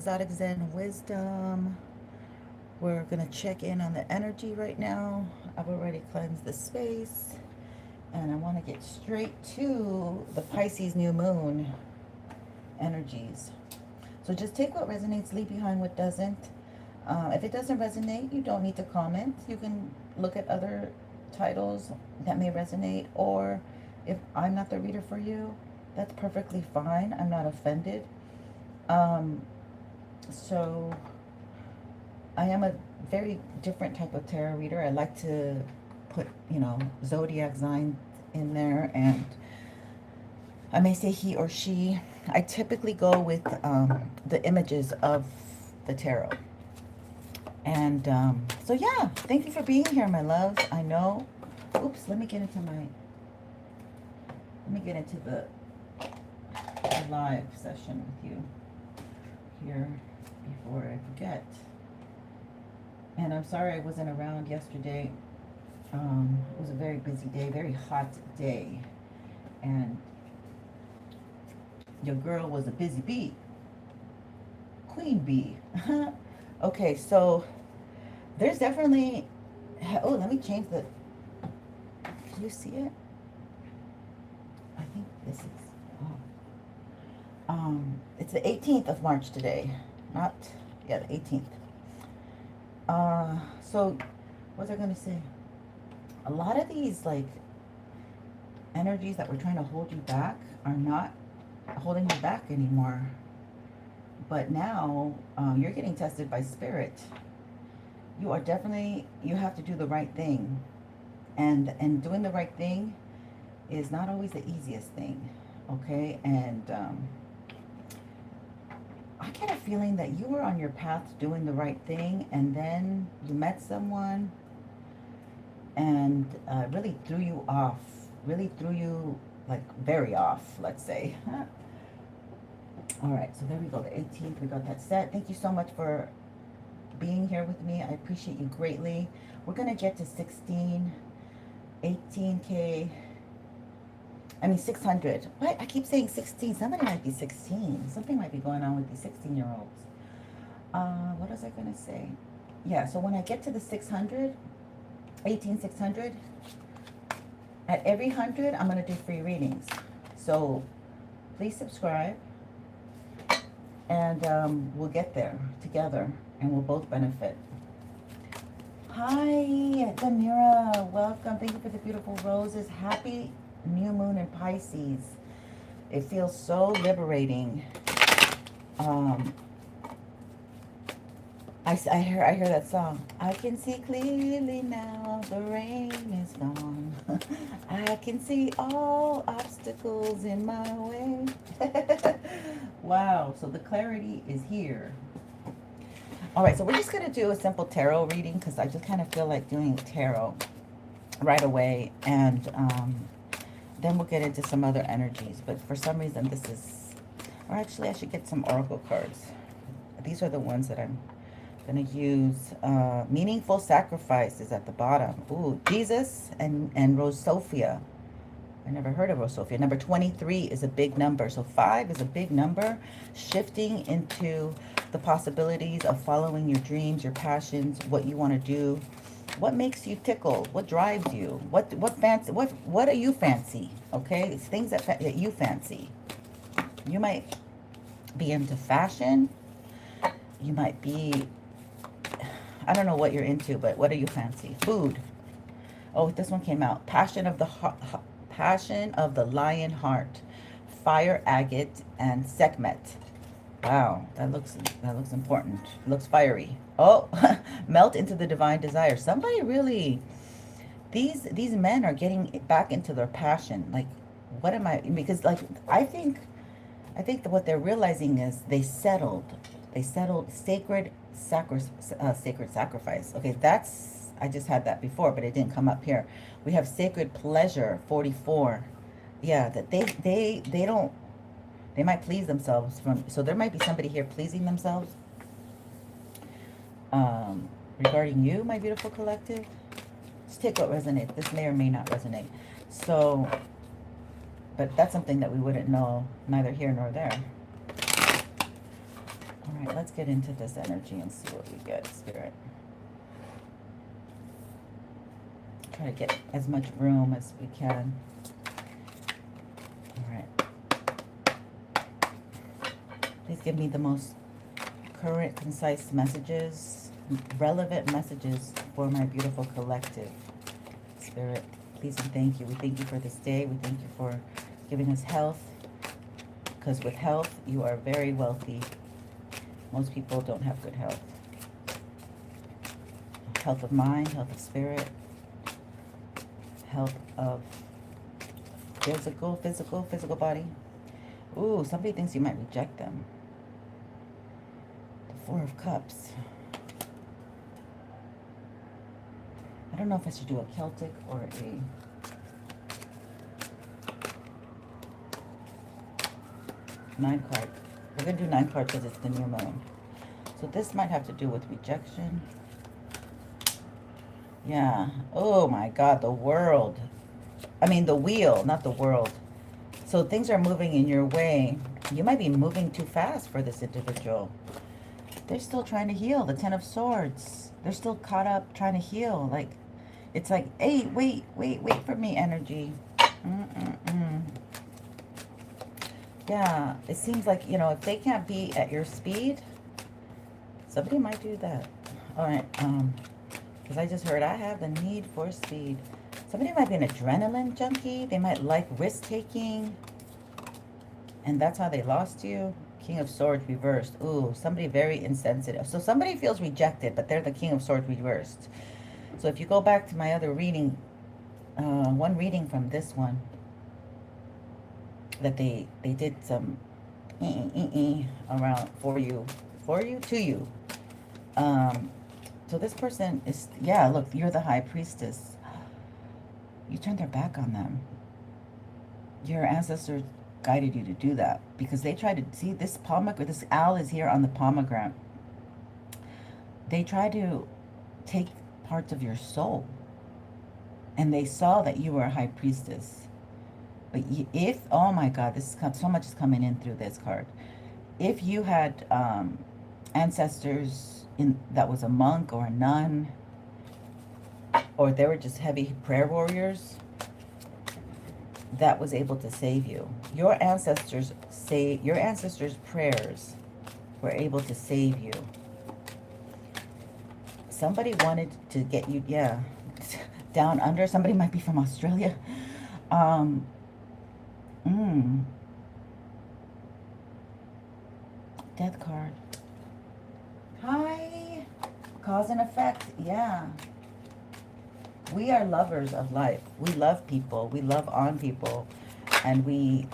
Exotic Zen Wisdom. We're going to check in on the energy right now. I've already cleansed the space. And I want to get straight to the Pisces new moon energies. So just take what resonates, leave behind what doesn't. If it doesn't resonate, you don't need to comment. You can look at other titles that may resonate. Or if I'm not the reader for you, that's perfectly fine. I'm not offended. Um, so I am a very different type of tarot reader. I like to put, zodiac sign in there, and I may say he or she. I typically go with the images of the tarot. And so, yeah, thank you for being here, my loves. I know. Oops, let me get into the live session with you here before I forget. And I'm sorry I wasn't around yesterday. It was a very busy day, very hot day. And your girl was a busy bee. Queen bee. Okay, so there's definitely... Oh, let me change the... Can you see it? I think this is... it's the 18th of March today. Not... Yeah, the 18th. So, what was I going to say? A lot of these, like, energies that were trying to hold you back are not holding you back anymore. But now, you're getting tested by spirit. You are definitely, you have to do the right thing. And doing the right thing is not always the easiest thing, okay? And I get a feeling that you were on your path to doing the right thing, and then you met someone and really threw you off, really threw you, like, very off, let's say. All right, so there we go, the 18th, we got that set. Thank you so much for being here with me. I appreciate you greatly. We're going to get to 16, 18K. I mean, 600. What? I keep saying 16. Somebody might be 16. Something might be going on with these 16-year-olds. What was I going to say? Yeah, so when I get to the 600, 600, at every 100, I'm going to do free readings. So please subscribe, and we'll get there together, and we'll both benefit. Hi, Damira. Welcome. Thank you for the beautiful roses. Happy new moon in Pisces. It feels so liberating. I hear that song. I can see clearly now, the rain is gone. I can see all obstacles in my way. Wow, so the clarity is here. All right, so we're just going to do a simple tarot reading because I just kind of feel like doing tarot right away. And then we'll get into some other energies. But for some reason, this is... Or actually, I should get some oracle cards. These are the ones that I'm going to use. Meaningful Sacrifice is at the bottom. Ooh, Jesus and Rose Sophia. I never heard of Rose Sophia. Number 23 is a big number. So 5 is a big number. Shifting into the possibilities of following your dreams, your passions, what you want to do. What makes you tickle? What drives you? What do you fancy? Okay, it's things that you fancy. You might be into fashion. You might be, I don't know what you're into, but what do you fancy? Food. Oh, this one came out. Passion of the Lion Heart, Fire Agate, and Sekhmet. Wow, that looks important. It looks fiery. Oh, Melt into the Divine Desire. Somebody really, these men are getting back into their passion. Like, what am I? Because, like, I think that what they're realizing is they settled sacred sacrifice. Okay, I just had that before, but it didn't come up here. We have sacred pleasure, 44. Yeah, that they don't. They might please themselves so there might be somebody here pleasing themselves regarding you, my beautiful collective. Just take what resonates. This may or may not resonate. So, but that's something that we wouldn't know, neither here nor there. All All right, let's get into this energy and see what we get, Spirit. Try to get as much room as we can. All right. Please give me the most current, concise messages, relevant messages for my beautiful collective. Spirit, please and thank you. We thank you for this day. We thank you for giving us health, because with health, you are very wealthy. Most people don't have good health. Health of mind, health of spirit, health of physical body. Ooh, somebody thinks you might reject them. The Four of Cups. I don't know if I should do a Celtic or a... Nine card. We're going to do 9 cards because it's the new moon. So this might have to do with rejection. Yeah. Oh my God, the world. I mean the wheel, not the world. So things are moving in your way. You might be moving too fast for this individual. They're still trying to heal. The Ten of Swords. They're still caught up trying to heal. Like, it's like, hey, wait for me energy. Yeah, it seems like, you know, if they can't be at your speed, somebody might do that. All right, because I just heard I have the need for speed. Somebody might be an adrenaline junkie. They might like risk-taking, and that's how they lost you. King of Swords reversed. Ooh, somebody very insensitive. So somebody feels rejected, but they're the King of Swords reversed. So if you go back to my other reading, one reading from this one, that they did some around for you, to you. So this person is, yeah, look, you're the High Priestess. You turned their back on them. Your ancestors guided you to do that because they tried to see this pomegranate. This owl is here on the pomegranate. They tried to take parts of your soul, and they saw that you were a High Priestess. But if, oh my God, this is so much is coming in through this card. If you had ancestors that was a monk or a nun, or they were just heavy prayer warriors, that was able to save you. Your ancestors prayers were able to save you. Somebody wanted to get you, yeah, down under. Somebody might be from Australia. Death card. Hi. Cause and effect. Yeah. We are lovers of life. We love people. We love on people. And we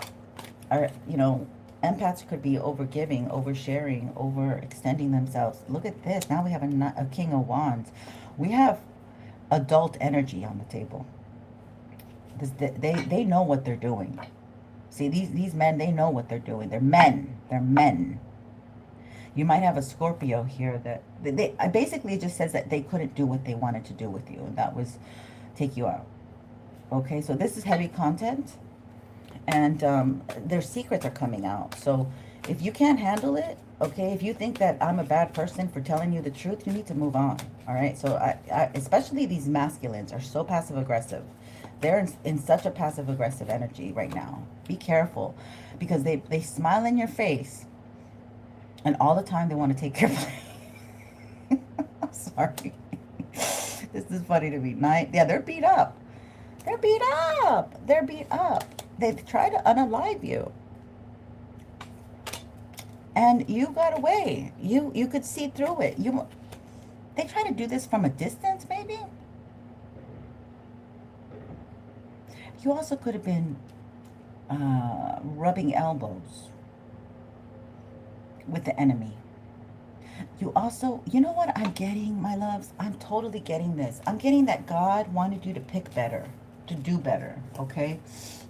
are, you know, empaths could be overgiving, oversharing, overextending themselves. Look at this. Now we have a King of Wands. We have adult energy on the table. They know what they're doing. See, these men, they know what they're doing. They're men. They're men. You might have a Scorpio here that basically it just says that they couldn't do what they wanted to do with you, and that was take you out. Okay, so this is heavy content, and their secrets are coming out. So if you can't handle it, okay, if you think that I'm a bad person for telling you the truth, you need to move on. All right, so I especially these masculines are so passive aggressive. They're in such a passive aggressive energy right now. Be careful, because they smile in your face, and all the time they want to take your place. I'm sorry. This is funny to me. Yeah, they're beat up. They're beat up. They're beat up. They've tried to unalive you, and you got away. You could see through it. They try to do this from a distance, maybe. You also could have been rubbing elbows with the enemy. You also, you know what I'm getting, my loves? I'm totally getting this. I'm getting that God wanted you to pick better, to do better, okay?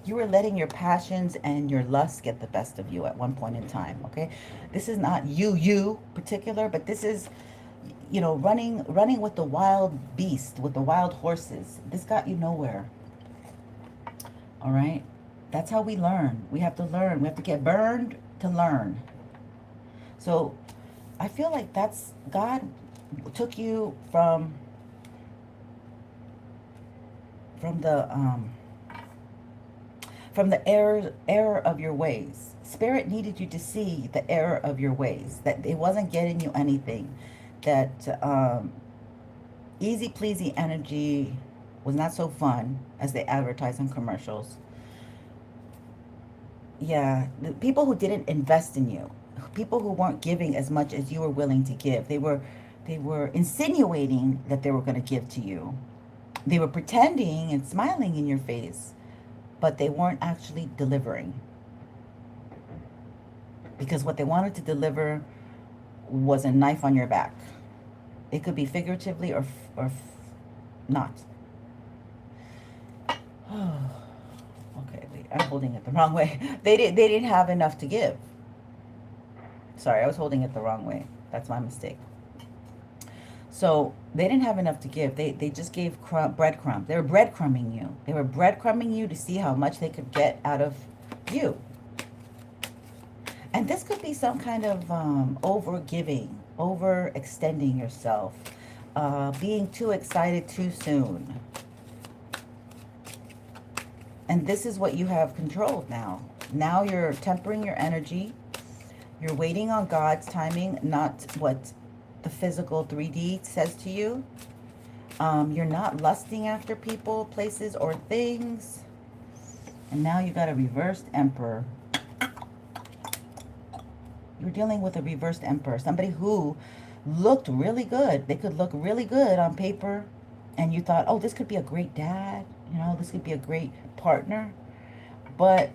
You were letting your passions and your lust get the best of you at one point in time, okay? This is not you particular, but this is, you know, running with the wild beast, with the wild horses. This got you nowhere, all right? That's how we learn. We have to learn. We have to get burned to learn. So I feel like that's God took you from the error of your ways. Spirit needed you to see the error of your ways, that it wasn't getting you anything, that easy pleasy energy was not so fun as they advertise on commercials. Yeah, the people who didn't invest in you, people who weren't giving as much as you were willing to give. They were insinuating that they were going to give to you. They were pretending and smiling in your face, but they weren't actually delivering. Because what they wanted to deliver was a knife on your back. It could be figuratively or not. Okay, wait, I'm holding it the wrong way. They didn't have enough to give. Sorry, I was holding it the wrong way. That's my mistake. So they didn't have enough to give. They just gave breadcrumbs. They were breadcrumbing you. They were breadcrumbing you to see how much they could get out of you. And this could be some kind of over-giving, overextending yourself, being too excited too soon. And this is what you have controlled now. Now you're tempering your energy. You're waiting on God's timing, not what the physical 3D says to you. You're not lusting after people, places, or things. And now you got a reversed emperor. You're dealing with a reversed emperor. Somebody who looked really good. They could look really good on paper. And you thought, oh, this could be a great dad. You know, this could be a great partner. But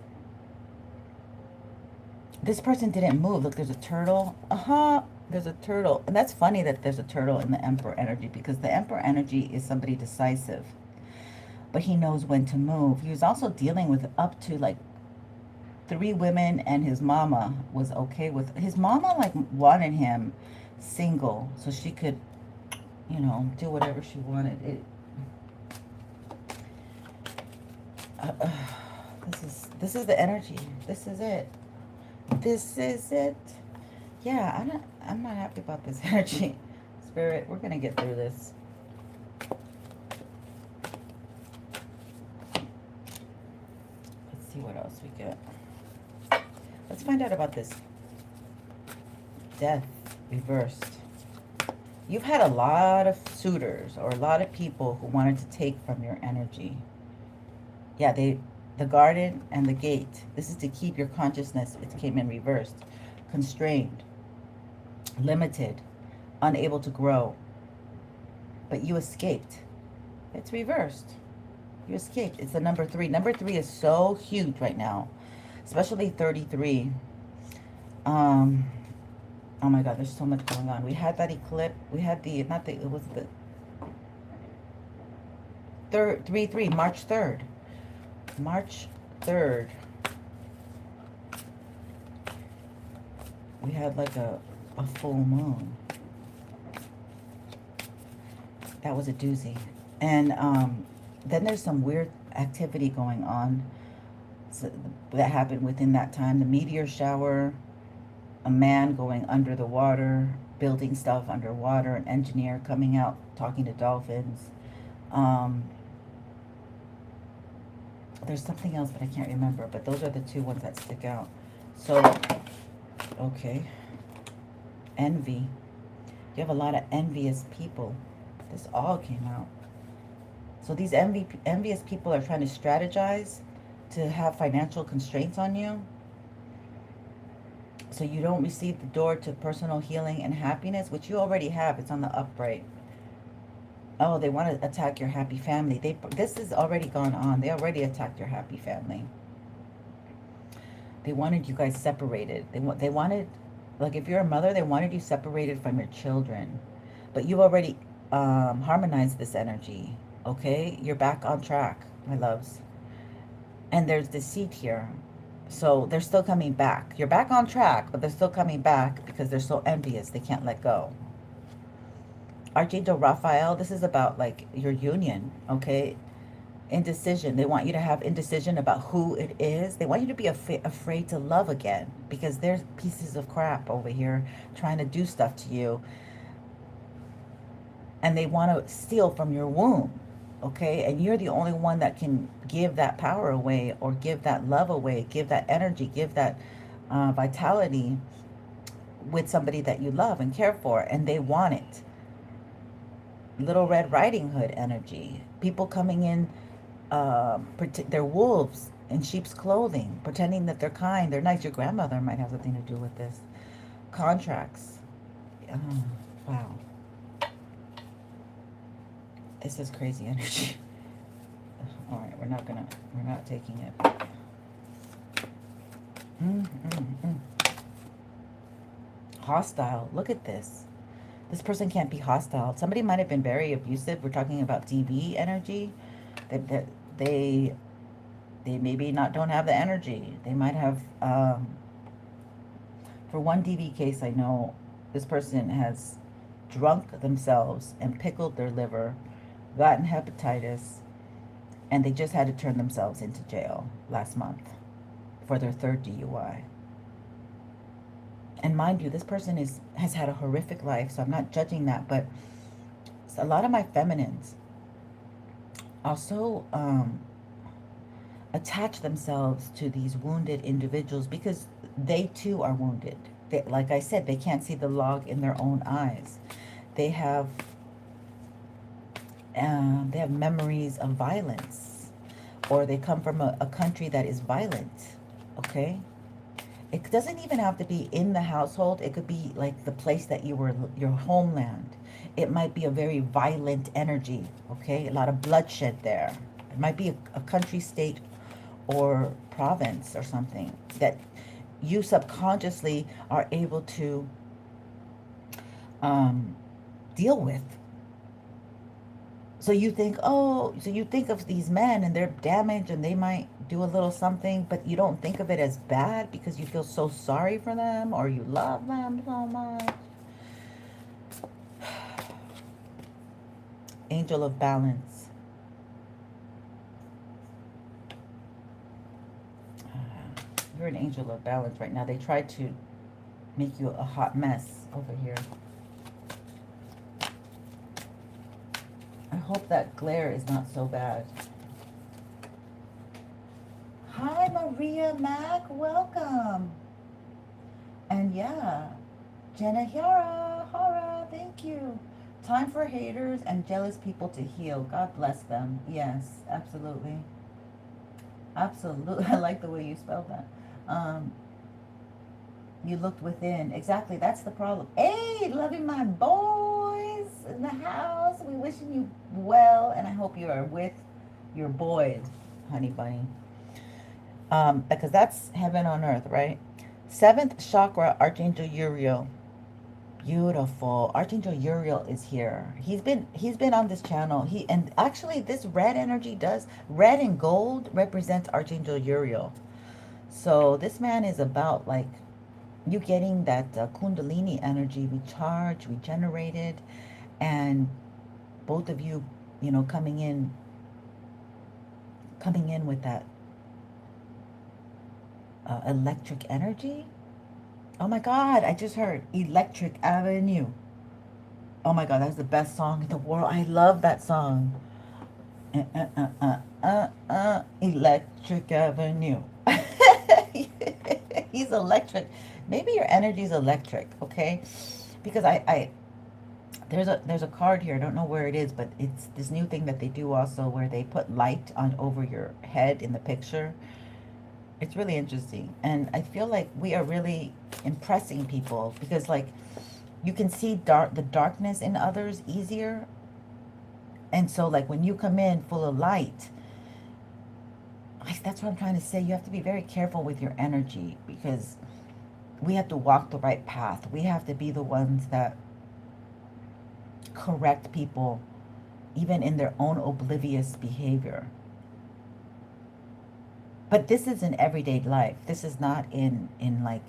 this person didn't move. Look, there's a turtle. There's a turtle. And that's funny that there's a turtle in the emperor energy, because the emperor energy is somebody decisive. But he knows when to move. He was also dealing with up to like 3 women, and his mama was okay with. His mama like wanted him single so she could, you know, do whatever she wanted. This is the energy. This is it. This is it. Yeah, I'm not happy about this energy. Spirit, we're gonna get through this. Let's see what else we get. Let's find out about this death reversed. You've had a lot of suitors or a lot of people who wanted to take from your energy. Yeah, the garden and the gate. This is to keep your consciousness. It came in reversed. Constrained, limited, unable to grow. But you escaped. It's reversed. You escaped. It's the number 3. Number 3 is so huge right now. Especially 33. Oh my God, there's so much going on. We had that eclipse. We had it was the 3/3, March 3rd. March 3rd. We had like a full moon. That was a doozy. And then there's some weird activity going on. So that happened within that time. The meteor shower, a man going under the water, building stuff underwater, an engineer coming out, talking to dolphins. There's something else, but I can't remember. But those are the 2 ones that stick out. So, okay. Envy. You have a lot of envious people. This all came out. So these envious people are trying to strategize to have financial constraints on you, so you don't receive the door to personal healing and happiness, which you already have. It's on the upright. Oh, they want to attack your happy family. This has already gone on. They already attacked your happy family. They wanted you guys separated. They wanted, like, if you're a mother, they wanted you separated from your children. But you've already harmonized this energy. Okay, you're back on track, my loves. And there's deceit here. So they're still coming back. You're back on track, but they're still coming back because they're so envious. They can't let go. Archangel Raphael, this is about like your union, okay? Indecision. They want you to have indecision about who it is. They want you to be afraid to love again, because there's pieces of crap over here trying to do stuff to you, and they want to steal from your womb, okay? And you're the only one that can give that power away, or give that love away, give that energy, give that vitality with somebody that you love and care for, and they want it. Little Red Riding Hood energy. People coming in, they're wolves in sheep's clothing, pretending that they're kind, they're nice. Your grandmother might have something to do with this. Contracts. Oh, wow. This is crazy energy. All right, we're not taking it. Hostile. Look at this. This person can't be hostile. Somebody might have been very abusive. We're talking about DV energy. That they maybe don't have the energy. They might have, for one DV case I know, this person has drunk themselves and pickled their liver, gotten hepatitis, and they just had to turn themselves into jail last month for their 3rd DUI. And mind you, this person has had a horrific life, so I'm not judging that, but a lot of my feminines also attach themselves to these wounded individuals, because they too are wounded. Like I said, they can't see the log in their own eyes. They have memories of violence, or they come from a country that is violent, okay? It doesn't even have to be in the household. It could be like the place that you were, your homeland. It might be a very violent energy, okay? A lot of bloodshed there. It might be a country, state, or province or something that you subconsciously are able to deal with. So you think, oh, so you think of these men and they're damaged and they might do a little something, but you don't think of it as bad because you feel so sorry for them, or you love them so much. Angel of Balance. You're an angel of balance right now. They tried to make you a hot mess over here. I hope that glare is not so bad. Hi, Maria Mac. Welcome. And yeah, Jenna Hara, thank you. Time for haters and jealous people to heal. God bless them. Yes, absolutely. Absolutely. I like the way you spelled that. You looked within. Exactly. That's the problem. Hey, loving my boys in the house. We wishing you well, and I hope you are with your boys, honey bunny. Because that's heaven on earth, right? 7th chakra, Archangel Uriel. Beautiful. Archangel Uriel is here. He's been on this channel. And actually this red energy red and gold represents Archangel Uriel. So this man is about like you getting that Kundalini energy recharged, regenerated, and both of you, you know, coming in with that electric energy. Oh my God, I just heard Electric Avenue. Oh my God, that's the best song in the world. I love that song. Electric Avenue. He's electric. Maybe your energy is electric, okay? Because there's a card here. I don't know where it is, but it's this new thing that they do also, where they put light on over your head in the picture. It's really interesting, and I feel like we are really impressing people, because like you can see the darkness in others easier, and so like when you come in full of light, that's what I'm trying to say. You have to be very careful with your energy, because we have to walk the right path. We have to be the ones that correct people even in their own oblivious behavior. But this is in everyday life. This is not in like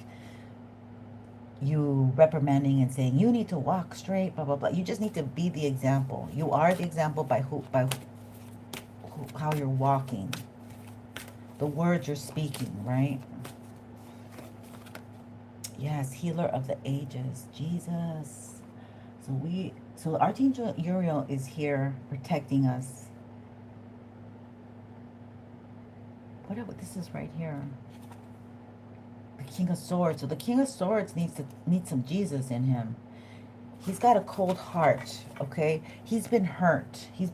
you reprimanding and saying you need to walk straight, blah blah blah. You just need to be the example. You are the example by how you're walking, the words you're speaking, right? Yes, healer of the ages, Jesus. So Archangel Uriel is here protecting us. This is right here. The King of Swords. So the King of Swords needs some Jesus in him. He's got a cold heart, okay? He's been hurt. He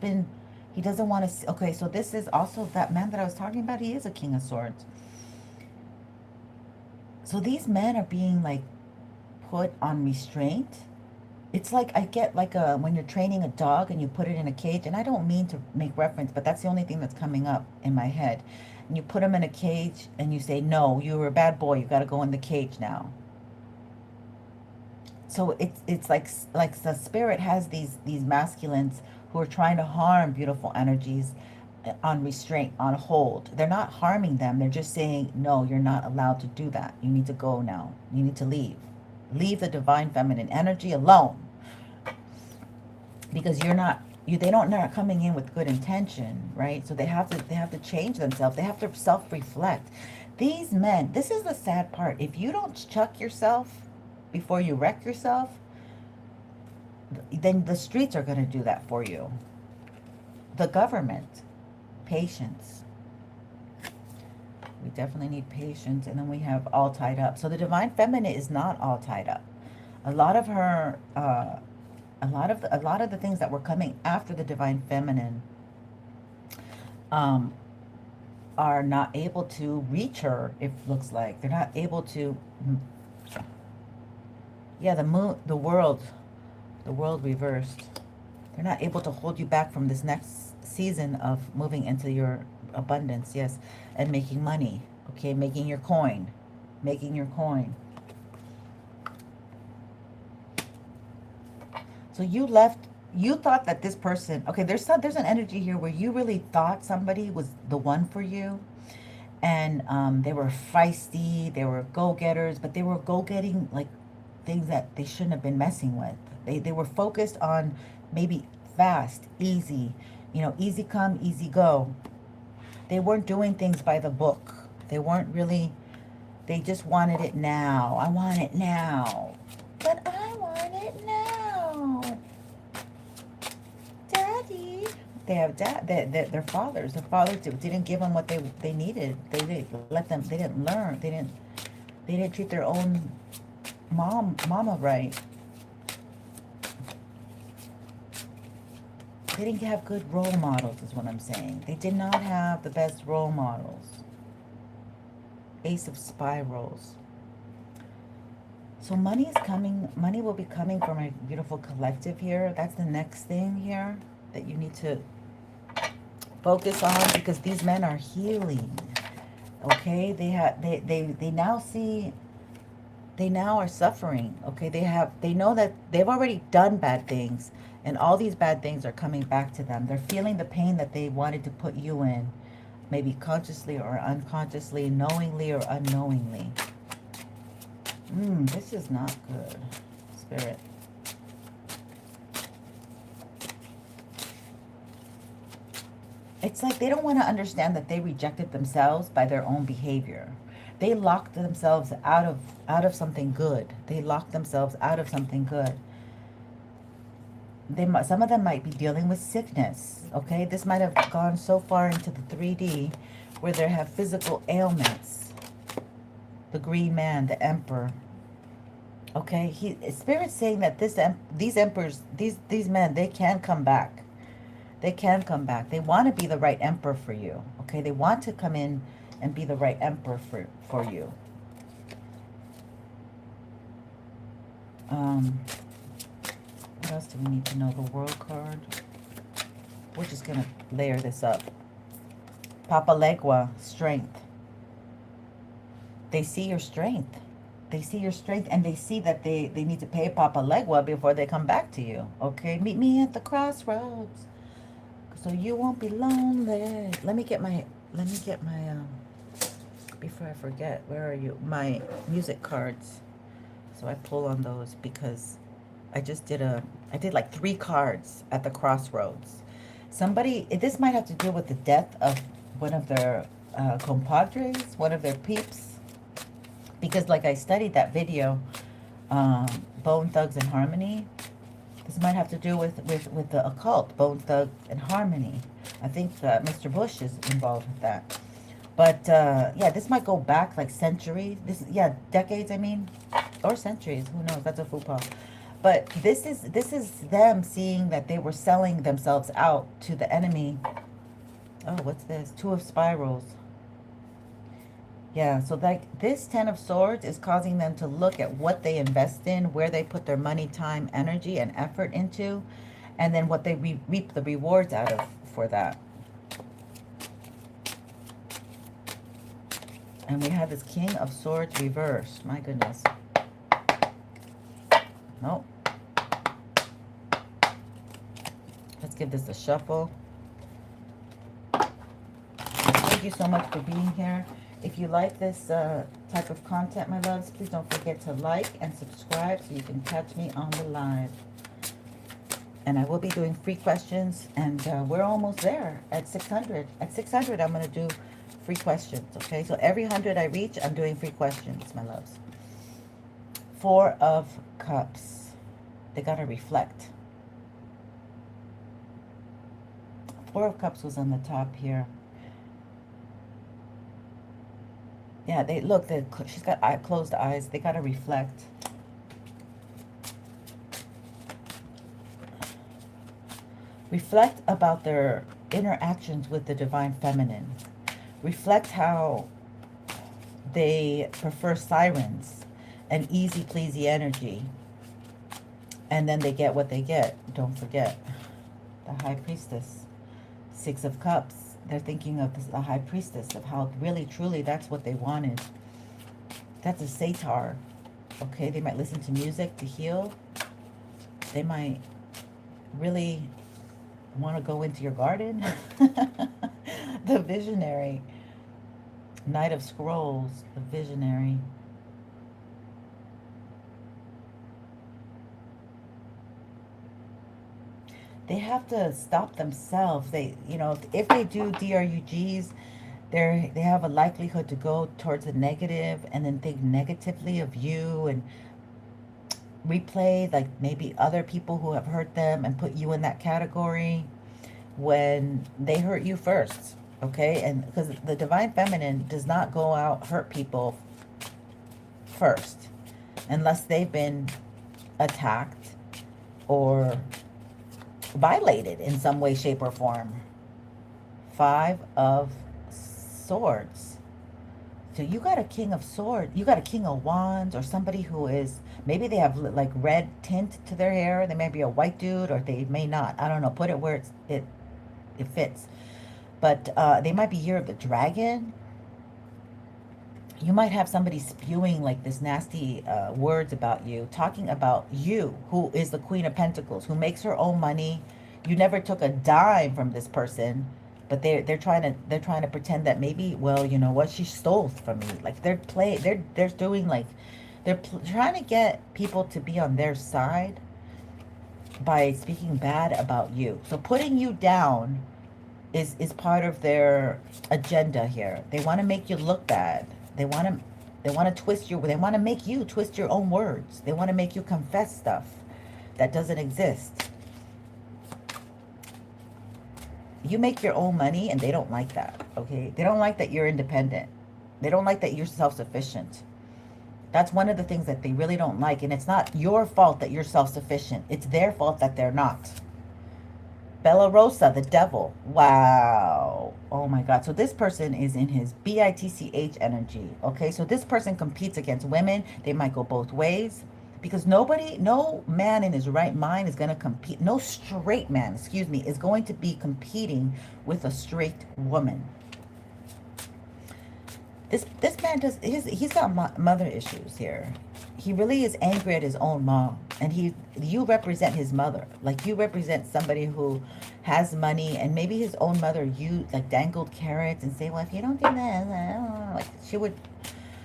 doesn't want to, okay, so this is also that man that I was talking about. He is a King of Swords. So these men are being like put on restraint. It's like, I get like when you're training a dog and you put it in a cage, and I don't mean to make reference, but that's the only thing that's coming up in my head. And you put him in a cage and you say, no, you were a bad boy. You got to go in the cage now. So it's like the spirit has these masculines who are trying to harm beautiful energies on restraint, on hold. They're not harming them. They're just saying, no, you're not allowed to do that. You need to go now. You need to leave. Leave the divine feminine energy alone, because they're not coming in with good intention, right? So they have to change themselves. They have to self-reflect. These men, this is the sad part. If you don't chuck yourself before you wreck yourself, then the streets are going to do that for you. The government. Patience. We definitely need patience. And then we have all tied up. So the divine feminine is not all tied up. A lot of her, a lot of the things that were coming after the divine feminine are not able to reach her. It looks like they're not able to. Yeah, the world reversed. They're not able to hold you back from this next season of moving into your abundance, yes, and making money, okay, making your coin. So you thought that this person, okay, there's an energy here where you really thought somebody was the one for you, and they were feisty, they were go-getters, but they were go-getting like things that they shouldn't have been messing with. They were focused on maybe fast, easy, easy come, easy go. They weren't doing things by the book. They just wanted it now. I want it now. But I want it now. Daddy. They have their fathers. Their fathers didn't give them what they needed. They didn't learn. They didn't treat their own mama right. They didn't have good role models, is what I'm saying. They did not have the best role models. Ace of Spirals. So money is coming. Money will be coming from a beautiful collective here. That's the next thing here that you need to focus on, because these men are healing. Okay, they now are suffering. Okay, they know that they've already done bad things, and all these bad things are coming back to them. They're feeling the pain that they wanted to put you in, maybe consciously or unconsciously, knowingly or unknowingly. This is not good, Spirit. It's like they don't want to understand that they rejected themselves by their own behavior. They locked themselves out of something good. They locked themselves out of something good. Some of them might be dealing with sickness, okay? This might have gone so far into the 3D where they have physical ailments. The Green Man, the Emperor. Okay, Spirit's saying that these emperors, these men, they can come back. They can come back. They want to be the right emperor for you, okay? They want to come in and be the right emperor for you. What else do we need to know? The World card. We're just going to layer this up. Papa Legua, strength. They see your strength. They see your strength, and they see that they need to pay Papa Legua before they come back to you. Okay? Meet me at the crossroads, so you won't be lonely. Let me get my before I forget, where are you? My music cards. So I pull on those, because I did like 3 cards at the crossroads. Somebody, this might have to do with the death of one of their compadres, one of their peeps. Because like I studied that video, Bone Thugs and Harmony. This might have to do with the occult, Bone Thugs and Harmony. I think Mr. Bush is involved with that. But yeah, this might go back like centuries. Yeah, decades, I mean, or centuries. Who knows? That's a fupa. But this is them seeing that they were selling themselves out to the enemy. Oh, what's this? Two of Spirals. Yeah, so like this Ten of Swords is causing them to look at what they invest in, where they put their money, time, energy, and effort into, and then what they reap the rewards out of for that. And we have this King of Swords reversed. My goodness. Nope. Let's give this a shuffle. Thank you so much for being here. If you like this type of content, my loves, please don't forget to like and subscribe so you can catch me on the live. And I will be doing free questions, and we're almost there at 600. At 600, I'm going to do free questions, okay? So every 100 I reach, I'm doing free questions, my loves. Four of Cups. They got to reflect. Four of Cups was on the top here. Yeah, they look, she's got closed eyes. They got to reflect. Reflect about their interactions with the Divine Feminine. Reflect how they prefer sirens and easy pleasy energy. And then they get what they get. Don't forget. The High Priestess. Six of Cups. They're thinking of the High Priestess, of how really, truly, that's what they wanted. That's a satyr. Okay, they might listen to music to heal. They might really want to go into your garden. The Visionary. Knight of Scrolls, the Visionary. They have to stop themselves. They, you know, if they do DRUGs, they have a likelihood to go towards the negative and then think negatively of you and replay like maybe other people who have hurt them and put you in that category when they hurt you first. Okay, and because the Divine Feminine does not go out hurt people first unless they've been attacked or violated in some way, shape, or form. Five of Swords. So you got a King of Swords. You got a King of Wands, or somebody who is, maybe they have like red tint to their hair. They may be a white dude, or they may not. I don't know. Put it where it fits. But they might be Year of the Dragon. You might have somebody spewing like this nasty words about you, talking about you, who is the Queen of Pentacles, who makes her own money. You never took a dime from this person, but they're trying to pretend that maybe, well, you know what, she stole from me. Like they're doing like trying to get people to be on their side by speaking bad about you. So putting you down is part of their agenda here. They want to make you look bad. They want to twist they want to make you twist your own words. They want to make you confess stuff that doesn't exist. You make your own money and they don't like that, okay? They don't like that you're independent. They don't like that you're self-sufficient. That's one of the things that they really don't like, and it's not your fault that you're self-sufficient. It's their fault that they're not. Bella Rosa, the devil. Wow. Oh my God. So this person is in his BITCH energy. Okay. So this person competes against women. They might go both ways because no man in his right mind is going to compete. No straight man, excuse me, is going to be competing with a straight woman. This man he's got mother issues here. He really is angry at his own mom, and you represent his mother. Like you represent somebody who has money, and maybe his own mother like dangled carrots and say, well, if you don't do that, like she would.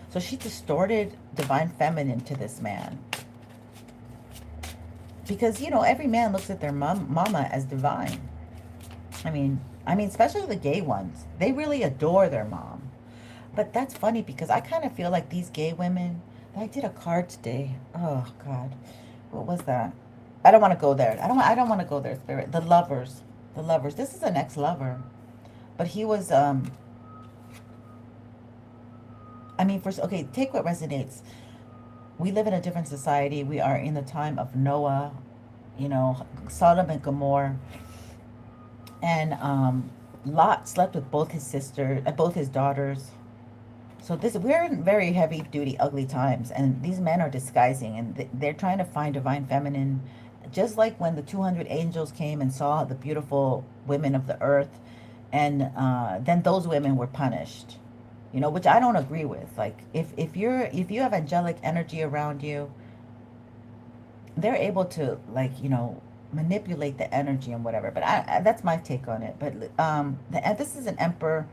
So she distorted Divine Feminine to this man, because you know every man looks at their mama as divine. I mean, especially the gay ones. They really adore their mom. But that's funny because I kind of feel like these gay women. I did a card today. Oh God, what was that? I don't want to go there. I don't want to go there. Spirit. The lovers. The lovers. This is an ex-lover, but he was. I mean, first, okay. Take what resonates. We live in a different society. We are in the time of Noah. You know, Sodom and Gomorrah, and Lot slept with both his sisters, both his daughters. So this we're in very heavy duty ugly times, and these men are disguising, and they're trying to find divine feminine, just like when the 200 angels came and saw the beautiful women of the earth, and then those women were punished, you know, which I don't agree with. Like if you have angelic energy around you, they're able to, like, you know, manipulate the energy and whatever. But that's my take on it. But this is an emperor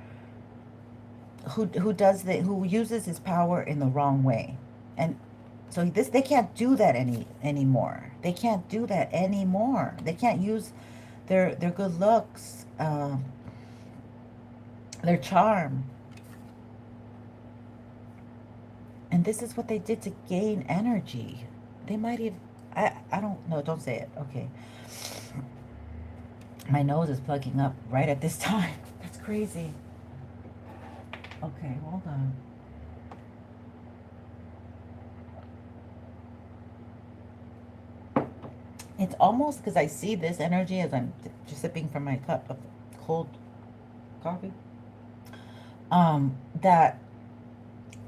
who uses his power in the wrong way, and so they can't do that anymore. They can't do that anymore. They can't use their good looks, their charm, and this is what they did to gain energy. They might have. I don't know. Don't say it. Okay. My nose is plugging up right at this time. That's crazy. Okay, hold on. It's almost because I see this energy as I'm just sipping from my cup of cold coffee. That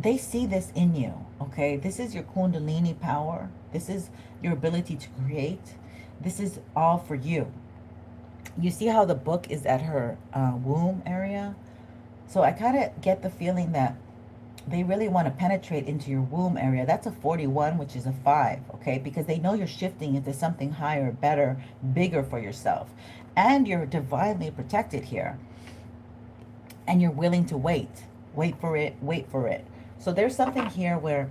they see this in you. Okay, this is your Kundalini power. This is your ability to create. This is all for you. You see how the book is at her womb area? So I kind of get the feeling that they really want to penetrate into your womb area. That's a 41, which is a 5, okay? Because they know you're shifting into something higher, better, bigger for yourself. And you're divinely protected here. And you're willing to wait. Wait for it, wait for it. So there's something here where,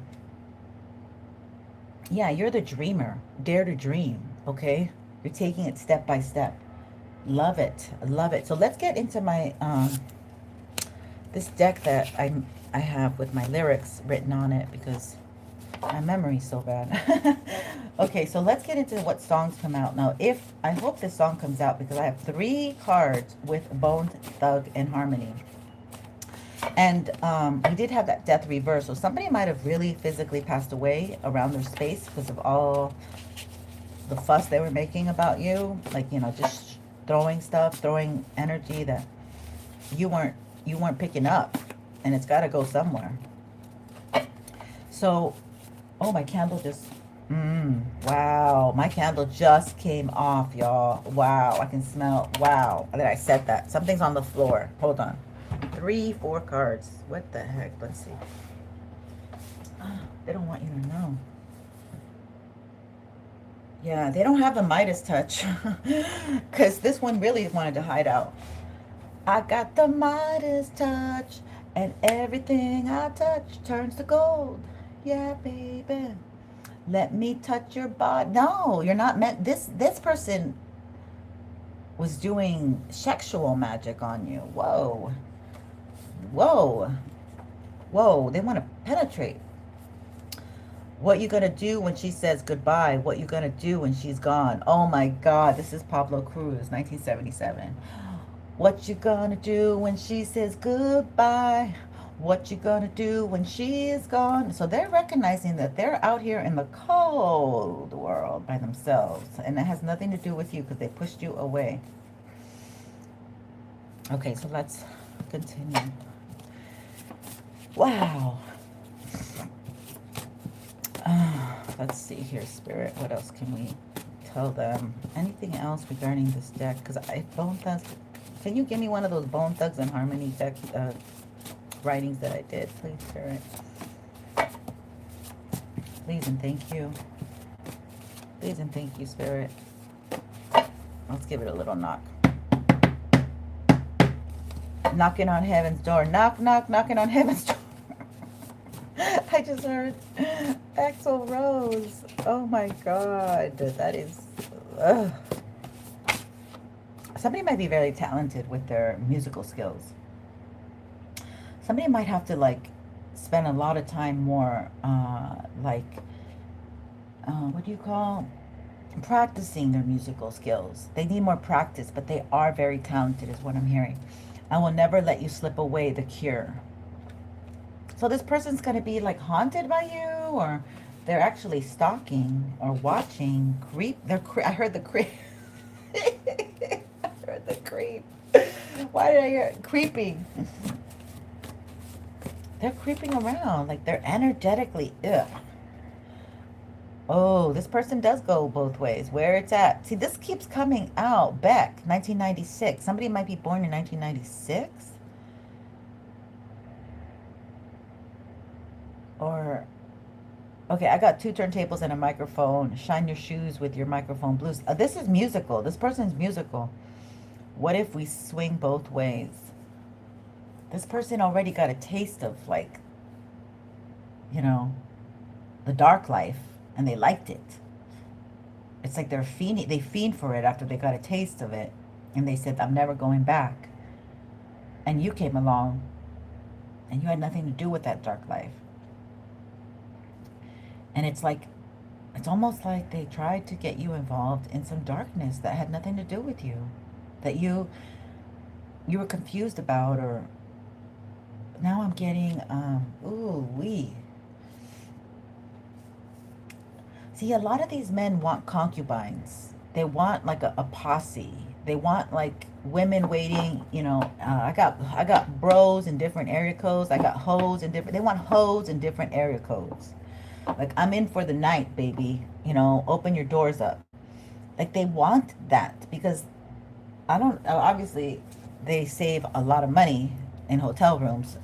yeah, you're the dreamer. Dare to dream, okay? You're taking it step by step. Love it, love it. So let's get into my this deck that I have with my lyrics written on it because my memory's so bad. Okay, so let's get into what songs come out now. I hope this song comes out because I have 3 cards with Bone Thug and Harmony. And we did have that death reverse, so somebody might have really physically passed away around their space because of all the fuss they were making about you, like, you know, just throwing stuff, throwing energy that you weren't picking up, and it's got to go somewhere. So, oh, my candle just, wow, my candle just came off, y'all. Wow, I can smell, wow, that I said that. Something's on the floor. Hold on. 3, 4 cards. What the heck? Let's see. They don't want you to know. Yeah, they don't have the Midas touch because this one really wanted to hide out. I got the Midas touch, and everything I touch turns to gold. Yeah, baby. Let me touch your body. No, you're not meant. This person was doing sexual magic on you. Whoa. Whoa. Whoa. They want to penetrate. What you gonna do when she says goodbye? What you gonna do when she's gone? Oh my God, this is Pablo Cruz, 1977. What you gonna do when she says goodbye? What you gonna do when she is gone? So they're recognizing that they're out here in the cold world by themselves, and it has nothing to do with you because they pushed you away. Okay, so let's continue. Wow. Let's see here, Spirit. What else can we tell them? Anything else regarding this deck? Because Bone Thugs. Can you give me one of those Bone Thugs and Harmony deck writings that I did, please, Spirit? Please and thank you. Please and thank you, Spirit. Let's give it a little knock. Knocking on heaven's door. Knock, knock, knocking on heaven's door. I just heard Axl Rose. Oh my God. That is Somebody might be very talented with their musical skills. Somebody might have to like spend a lot of time more what do you call, practicing their musical skills. They need more practice, but they are very talented is what I'm hearing. I will never let you slip away, the Cure. So this person's going to be like haunted by you, or they're actually stalking or watching. I heard the creep. I heard the creep. Why did I hear it? Creeping? They're creeping around. Like they're energetically, ugh. Oh, this person does go both ways. Where it's at. See, this keeps coming out. Beck, 1996. Somebody might be born in 1996. Or, okay, I got 2 turntables and a microphone. Shine your shoes with your microphone blues. This is musical. This person's musical. What if we swing both ways? This person already got a taste of, like, you know, the dark life, and they liked it. It's like they fiend for it after they got a taste of it, and they said, I'm never going back. And you came along, and you had nothing to do with that dark life. And it's like, it's almost like they tried to get you involved in some darkness that had nothing to do with you, that you were confused about. Or now I'm getting, See, a lot of these men want concubines. They want like a posse. They want like women waiting, you know. I got bros in different area codes. I got hoes in different. They want hoes in different area codes. Like, I'm in for the night, baby. You know, open your doors up. Like, they want that because obviously they save a lot of money in hotel rooms.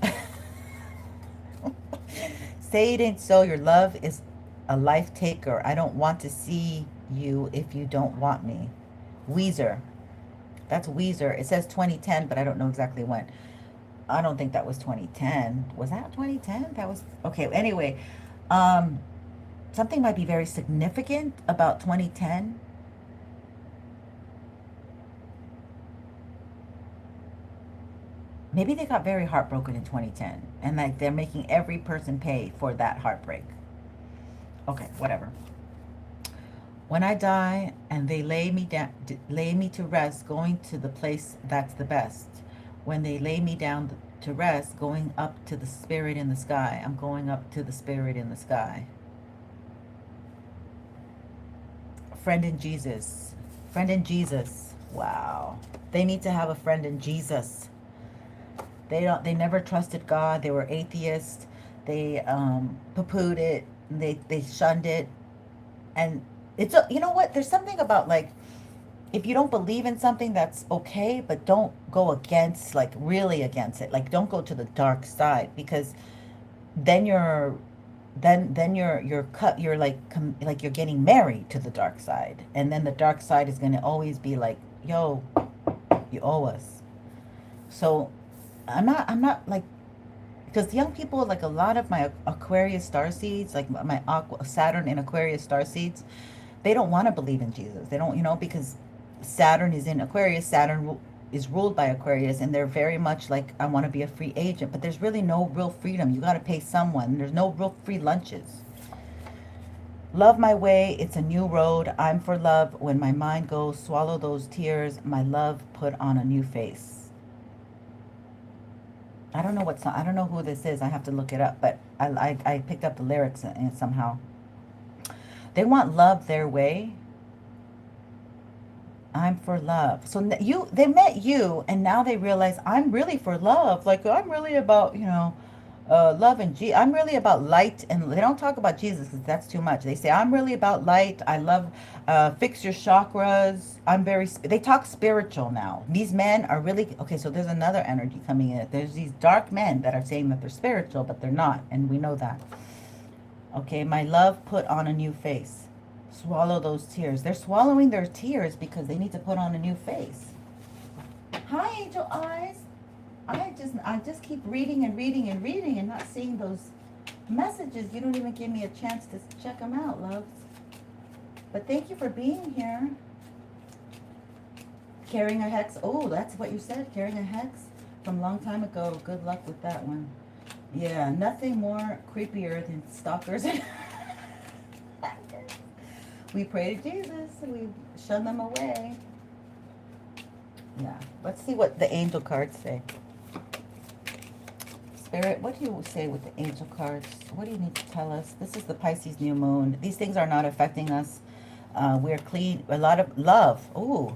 Say it ain't so. Your love is a life taker. I don't want to see you if you don't want me. Weezer. That's Weezer. It says 2010, but I don't know exactly when. I don't think that was 2010. Was that 2010? That was, okay. Anyway, something might be very significant about 2010. Maybe they got very heartbroken in 2010, and like they're making every person pay for that heartbreak. Okay, whatever. When I die and they lay me to rest, going to the place that's the best. When they lay me down to rest, going up to the spirit in the sky. I'm going up to the spirit in the sky. Friend in Jesus. Friend in Jesus. Wow. They need to have a friend in Jesus. They never trusted God. They were atheists. They poo-pooed it. They shunned it. And it's you know what? There's something about, like, if you don't believe in something, that's okay, but don't go against, like, really against it. Like, don't go to the dark side, because then you're like you're getting married to the dark side, and then the dark side is going to always be like, yo, you owe us. So I'm not like, because young people, like a lot of my Aquarius star seeds, like my Saturn and Aquarius star seeds, they don't want to believe in Jesus. They don't, because Saturn is in Aquarius. Saturn is ruled by Aquarius, and they're very much like, I want to be a free agent, but there's really no real freedom. You got to pay someone. There's no real free lunches. Love my way. It's a new road. I'm for love. When my mind goes, swallow those tears. My love put on a new face. I don't know what song. I don't know who this is. I have to look it up, but I picked up the lyrics and somehow. They want love their way. I'm for love. So they met you, and now they realize, I'm really for love. Like, I'm really about, love and I'm really about light. And they don't talk about Jesus because that's too much. They say, I'm really about light. I love, fix your chakras. They talk spiritual now. These men are really, okay, so there's another energy coming in. There's these dark men that are saying that they're spiritual, but they're not. And we know that. Okay, my love put on a new face. Swallow those tears. They're swallowing their tears because they need to put on a new face. Hi, angel eyes. I just keep reading and reading and reading and not seeing those messages. You don't even give me a chance to check them out, loves. But thank you for being here. Carrying a hex. Oh, that's what you said. Carrying a hex from a long time ago. Good luck with that one. Yeah, nothing more creepier than stalkers. We pray to Jesus. We shun them away. Yeah. Let's see what the angel cards say. Spirit, what do you say with the angel cards? What do you need to tell us? This is the Pisces new moon. These things are not affecting us. We're clean. A lot of love. Ooh.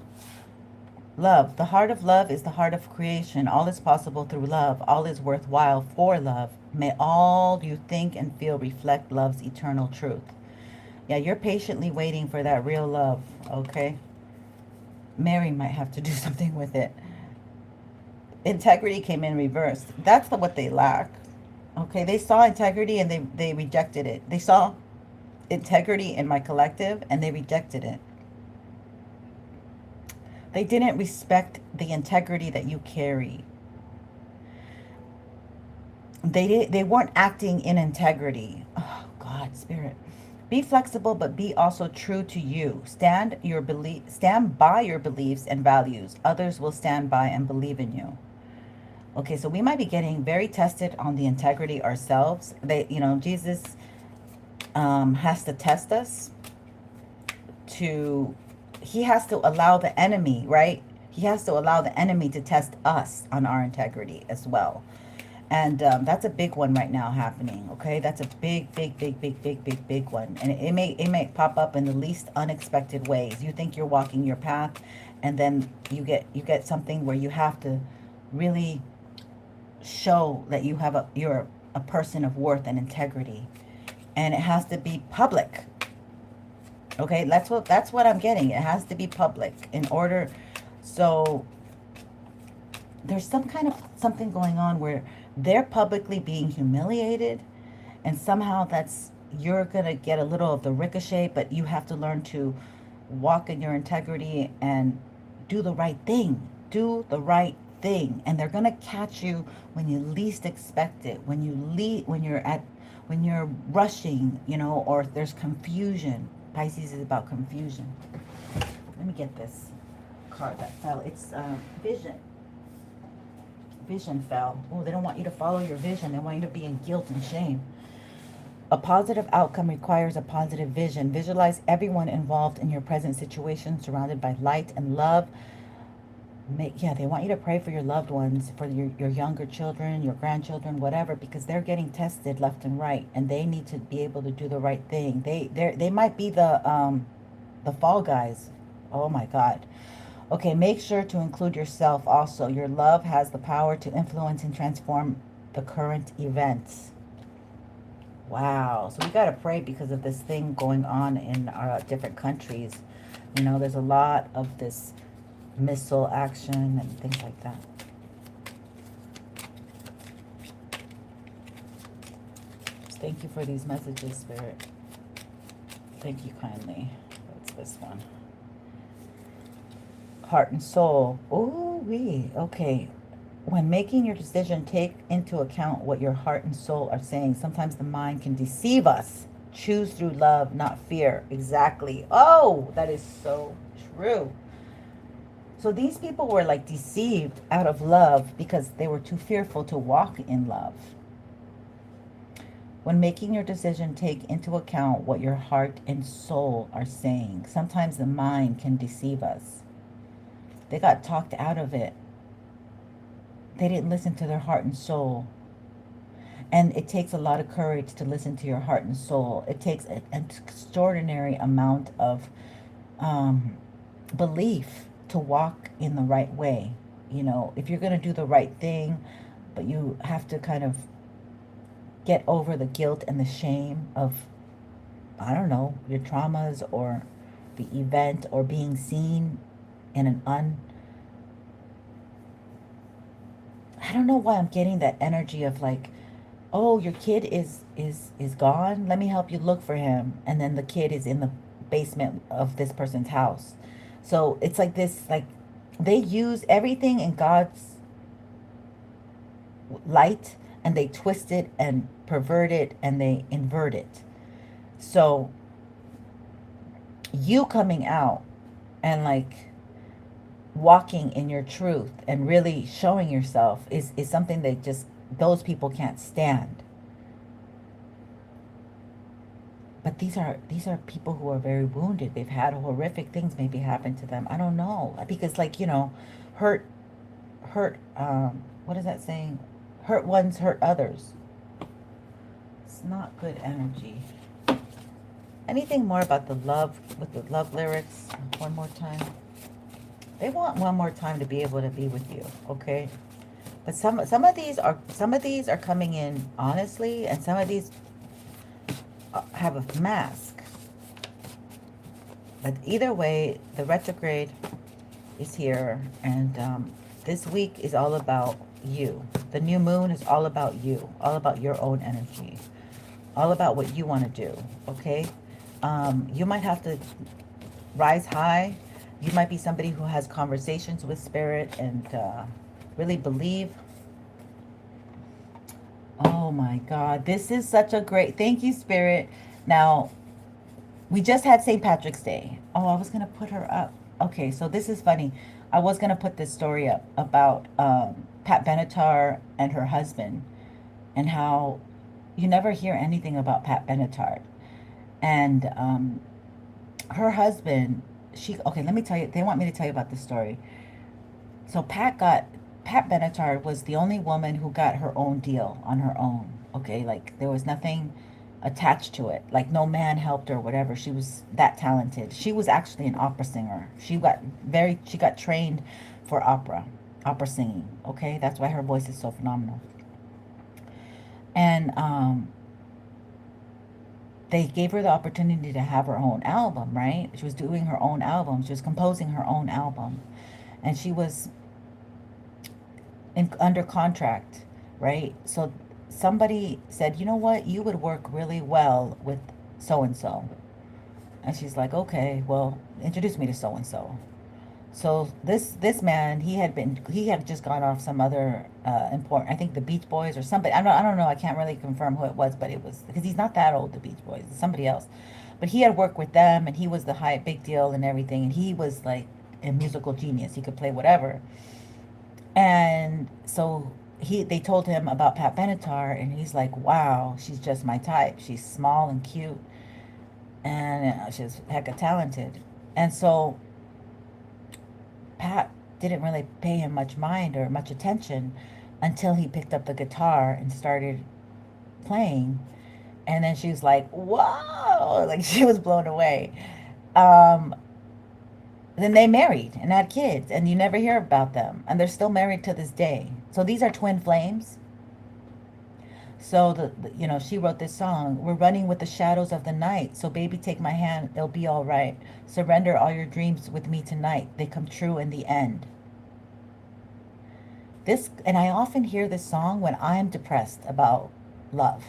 Love. The heart of love is the heart of creation. All is possible through love. All is worthwhile for love. May all you think and feel reflect love's eternal truth. Yeah, you're patiently waiting for that real love, okay? Mary might have to do something with it. Integrity came in reverse. That's what they lack. Okay, they saw integrity and they rejected it. They saw integrity in my collective and they rejected it. They didn't respect the integrity that you carry. They weren't acting in integrity. Oh, God, Spirit. Be flexible, but be also true to you. Stand by your beliefs and values. Others will stand by and believe in you. Okay, so we might be getting very tested on the integrity ourselves. Jesus has to test us he has to allow the enemy, right? He has to allow the enemy to test us on our integrity as well. And that's a big one right now happening, okay? That's a big one. And it may pop up in the least unexpected ways. You think you're walking your path, and then you get something where you have to really show that you're a person of worth and integrity. And it has to be public. Okay, that's what I'm getting. It has to be public in order. So there's something going on where they're publicly being humiliated, and somehow you're gonna get a little of the ricochet, but you have to learn to walk in your integrity and do the right thing. Do the right thing, and they're gonna catch you when you least expect it. When you're rushing, or there's confusion. Pisces is about confusion. Let me get this card that fell. It's vision. Vision fell. Oh, they don't want you to follow your vision. They want you to be in guilt and shame. A positive outcome requires a positive vision. Visualize everyone involved in your present situation surrounded by light and love. They want you to pray for your loved ones, for your younger children, your grandchildren, whatever, because they're getting tested left and right, and they need to be able to do the right thing. They might be the fall guys. Oh my God. Okay, make sure to include yourself also. Your love has the power to influence and transform the current events. Wow. So we got to pray because of this thing going on in our different countries. There's a lot of this missile action and things like that. Just thank you for these messages, Spirit. Thank you kindly. What's this one? Heart and soul. Ooh wee. Okay. When making your decision, take into account what your heart and soul are saying. Sometimes the mind can deceive us. Choose through love, not fear. Exactly. Oh, that is so true. So these people were like deceived out of love because they were too fearful to walk in love. When making your decision, take into account what your heart and soul are saying. Sometimes the mind can deceive us. They got talked out of it. They didn't listen to their heart and soul. And it takes a lot of courage to listen to your heart and soul. It takes an extraordinary amount of belief to walk in the right way. If you're going to do the right thing, but you have to kind of get over the guilt and the shame of, I don't know, your traumas or the event or being seen in an I don't know why I'm getting that energy of like, oh, your kid is gone. Let me help you look for him. And then the kid is in the basement of this person's house. So it's like this, like they use everything in God's light and they twist it and pervert it and they invert it. So, you coming out and like, walking in your truth and really showing yourself is something that just those people can't stand. But these are people who are very wounded. They've had horrific things maybe happen to them. I don't know, because like, you know, hurt what is that saying? Hurt ones hurt others. It's not good energy. Anything more about the love, with the love lyrics? One more time. They want one more time to be able to be with you, okay? But some of these are coming in honestly, and some of these have a mask. But either way, the retrograde is here, and this week is all about you. The new moon is all about you, all about your own energy, all about what you want to do, okay? You might have to rise high. You might be somebody who has conversations with spirit and really believe. Oh my God, this is such a great, thank you, Spirit. Now, we just had St. Patrick's Day. Oh, I was going to put her up. Okay, so this is funny. I was going to put this story up about Pat Benatar and her husband, and how you never hear anything about Pat Benatar. And her husband, okay, let me tell you, they want me to tell you about this story. So Pat Benatar was the only woman who got her own deal on her own. Okay, like there was nothing attached to it. Like no man helped her or whatever. She was that talented. She was actually an opera singer. She got trained for opera singing. Okay, that's why her voice is so phenomenal. And they gave her the opportunity to have her own album, right? She was doing her own album. She was composing her own album. And she was under contract, right? So somebody said, you know what? You would work really well with so-and-so. And she's like, okay, well, introduce me to so-and-so. So this man, he had just gone off some other important, I think the Beach Boys or somebody. I don't know. I can't really confirm who it was, but it was, because he's not that old, the Beach Boys. It's somebody else. But he had worked with them, and he was the big deal and everything. And he was like a musical genius. He could play whatever. And so they told him about Pat Benatar, and he's like, wow, she's just my type. She's small and cute, and she's hecka talented. And so Pat didn't really pay him much mind or much attention until he picked up the guitar and started playing. And then she was like, whoa, like she was blown away. Then they married and had kids, and you never hear about them, and they're still married to this day. So these are twin flames. So she wrote this song. We're running with the shadows of the night. So baby, take my hand. It'll be all right. Surrender all your dreams with me tonight. They come true in the end. And I often hear this song when I'm depressed about love.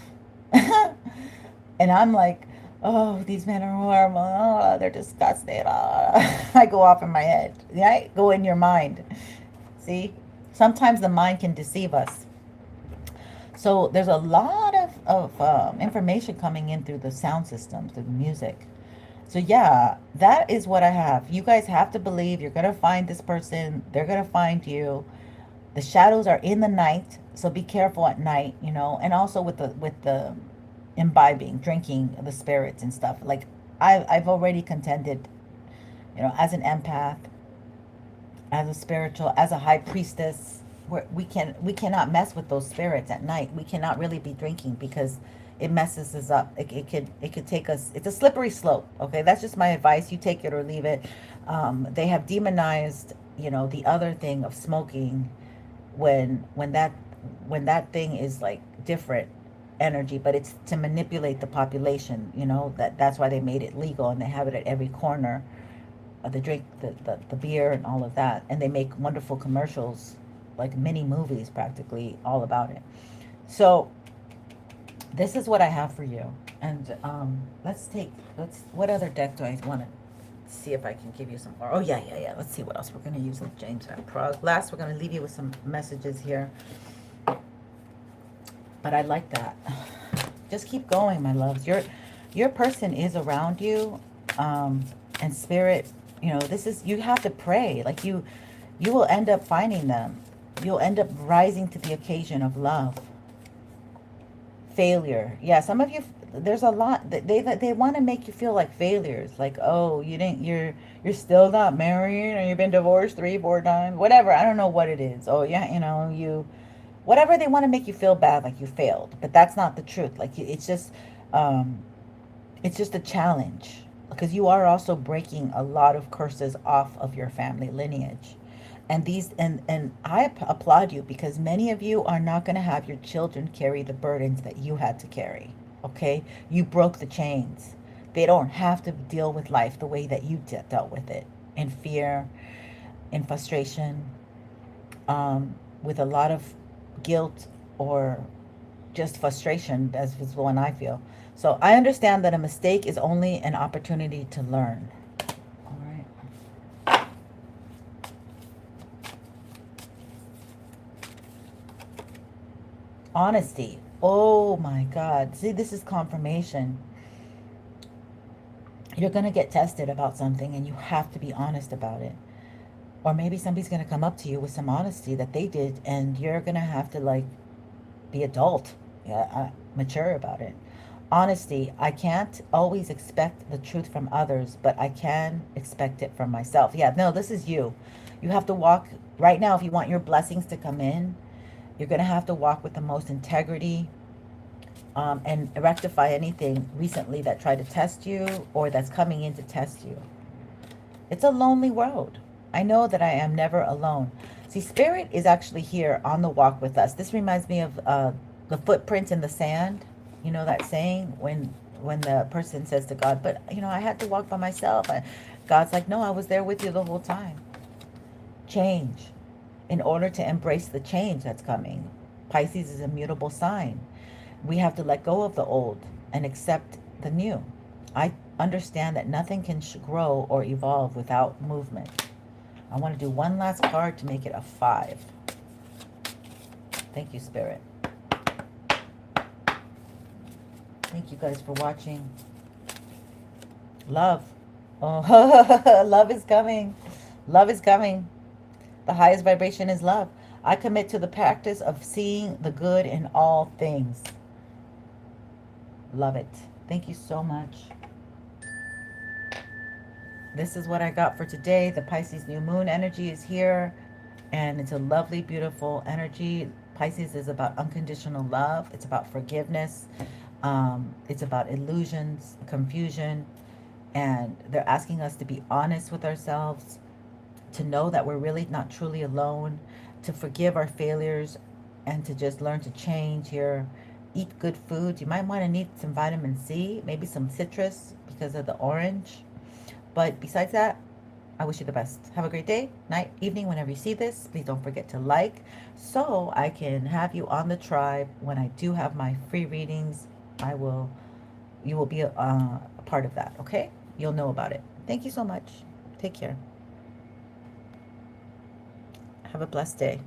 And I'm like, oh, these men are horrible. Oh, they're disgusting. Oh. I go off in my head. Right? Go in your mind. See? Sometimes the mind can deceive us. So there's a lot of information coming in through the sound systems, through the music. So yeah, that is what I have. You guys have to believe you're going to find this person. They're going to find you. The shadows are in the night. So be careful at night, and also with the imbibing, drinking the spirits and stuff. Like I've already contended, as an empath, as a spiritual, as a high priestess, we cannot mess with those spirits at night. We cannot really be drinking because it messes us up. It could take us. It's a slippery slope. Okay, that's just my advice. You take it or leave it. They have demonized, the other thing of smoking, when that thing is like different energy, but it's to manipulate the population. That's why they made it legal, and they have it at every corner. The drink, the beer, and all of that, and they make wonderful commercials, like mini movies practically, all about it. So this is what I have for you. And what other deck do I want to see if I can give you some more? Oh yeah. Let's see what else we're going to use with James at Prague. Last, we're going to leave you with some messages here. But I like that. Just keep going, my loves. Your person is around you, and spirit, You know, this is, you have to pray. Like you will end up finding them. You'll end up rising to the occasion of love. Failure. Yeah, some of you, there's a lot that they want to make you feel like failures. Like, oh, you're still not married, or you've been divorced 3-4 times, whatever. I don't know what it is. Oh yeah, you know, whatever, they want to make you feel bad, like you failed. But that's not the truth. Like, um it's just a challenge, because you are also breaking a lot of curses off of your family lineage. And I applaud you, because many of you are not going to have your children carry the burdens that you had to carry. Okay? You broke the chains. They don't have to deal with life the way that you dealt with it, in fear, in frustration, with a lot of guilt, or just frustration, as is the one I feel. So I understand that a mistake is only an opportunity to learn. All right. Honesty. Oh my God. See, this is confirmation. You're going to get tested about something, and you have to be honest about it. Or maybe somebody's going to come up to you with some honesty that they did, and you're going to have to, like, be adult, mature about it. Honesty. I can't always expect the truth from others, but I can expect it from myself. Yeah, no, this is you. You have to walk right now. If you want your blessings to come in, you're going to have to walk with the most integrity, and rectify anything recently that tried to test you, or that's coming in to test you. It's a lonely road. I know that I am never alone. See, Spirit is actually here on the walk with us. This reminds me of the footprints in the sand. You know that saying, when the person says to God, but, you know, I had to walk by myself. God's like, no, I was there with you the whole time. Change. In order to embrace the change that's coming. Pisces is a mutable sign. We have to let go of the old and accept the new. I understand that nothing can grow or evolve without movement. I want to do one last card to make it a 5. Thank you, Spirit. Thank you guys for watching. Love. Oh, love is coming. Love is coming. The highest vibration is love. I commit to the practice of seeing the good in all things. Love it. Thank you so much. This is what I got for today. The Pisces new moon energy is here, and it's a lovely, beautiful energy. Pisces is about unconditional love. It's about forgiveness. It's about illusions, confusion, and they're asking us to be honest with ourselves, to know that we're really not truly alone, to forgive our failures, and to just learn to change here. Eat good food. You might want to need some vitamin C, maybe some citrus because of the orange. But besides that, I wish you the best. Have a great day, night, evening, whenever you see this. Please don't forget to like, so I can have you on the tribe. When I do have my free readings, you will be a part of that, okay? You'll know about it. Thank you so much. Take care. Have a blessed day.